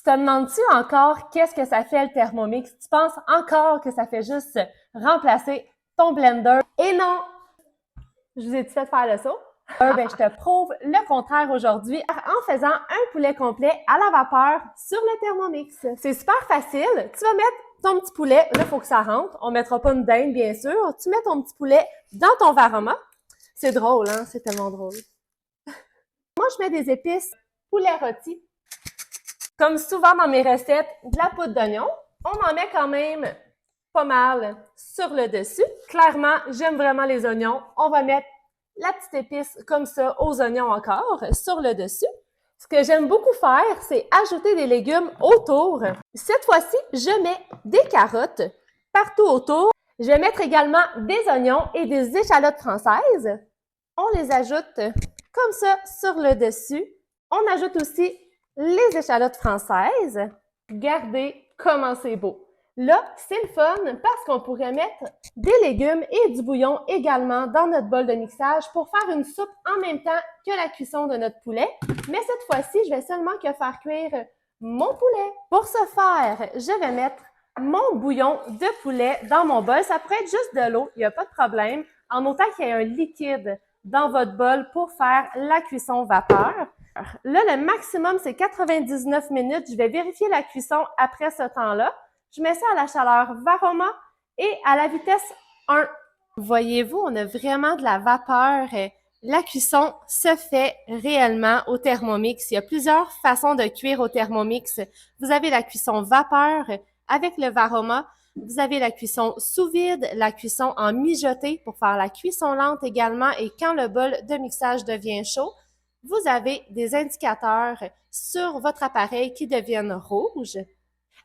Tu te demandes-tu encore qu'est-ce que ça fait le Thermomix? Tu penses encore que ça fait juste remplacer ton blender? Et non! Je vous ai-tu fait faire le saut? Ben, je te prouve le contraire aujourd'hui en faisant un poulet complet à la vapeur sur le Thermomix. C'est super facile. Tu vas mettre ton petit poulet, là, il faut que ça rentre. On mettra pas une dinde, bien sûr. Tu mets ton petit poulet dans ton Varoma. C'est drôle, hein? C'est tellement drôle. Moi, je mets des épices poulet rôti. Comme souvent dans mes recettes, de la poudre d'oignon. On en met quand même pas mal sur le dessus. Clairement, j'aime vraiment les oignons. On va mettre la petite épice comme ça aux oignons encore sur le dessus. Ce que j'aime beaucoup faire, c'est ajouter des légumes autour. Cette fois-ci, je mets des carottes partout autour. Je vais mettre également des oignons et des échalotes françaises. On les ajoute comme ça sur le dessus. On ajoute aussi les échalotes françaises. Regardez comment c'est beau. Là, c'est le fun parce qu'on pourrait mettre des légumes et du bouillon également dans notre bol de mixage pour faire une soupe en même temps que la cuisson de notre poulet. Mais cette fois-ci, je vais seulement que faire cuire mon poulet. Pour ce faire, je vais mettre mon bouillon de poulet dans mon bol. Ça pourrait être juste de l'eau, il n'y a pas de problème, en autant qu'il y ait un liquide dans votre bol pour faire la cuisson vapeur. Là, le maximum, c'est 99 minutes. Je vais vérifier la cuisson après ce temps-là. Je mets ça à la chaleur Varoma et à la vitesse 1. Voyez-vous, on a vraiment de la vapeur. La cuisson se fait réellement au Thermomix. Il y a plusieurs façons de cuire au Thermomix. Vous avez la cuisson vapeur avec le Varoma. Vous avez la cuisson sous vide, la cuisson en mijoté pour faire la cuisson lente également. Et quand le bol de mixage devient chaud, vous avez des indicateurs sur votre appareil qui deviennent rouges.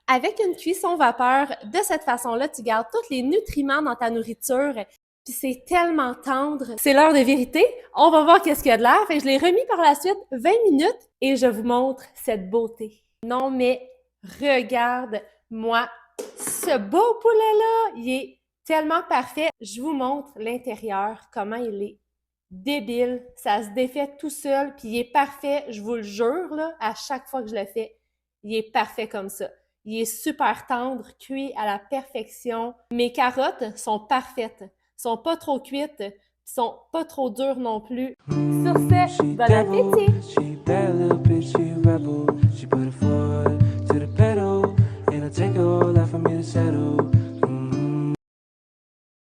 Avec une cuisson vapeur, de cette façon-là, tu gardes tous les nutriments dans ta nourriture. Puis c'est tellement tendre. C'est l'heure de vérité. On va voir qu'est-ce qu'il y a de l'air. Fait que je l'ai remis par la suite 20 minutes et je vous montre cette beauté. Non, mais regarde-moi ce beau poulet-là. Il est tellement parfait. Je vous montre l'intérieur, comment il est débile. Ça se défait tout seul, puis il est parfait. Je vous le jure, là, à chaque fois que je le fais, il est parfait comme ça. Il est super tendre, cuit à la perfection. Mes carottes sont parfaites. Sont pas trop cuites, sont pas trop dures non plus. Sur ce, bon appétit! She bad little bitch, she rebel. She put her foot to the pedal, and I take all that for me to settle.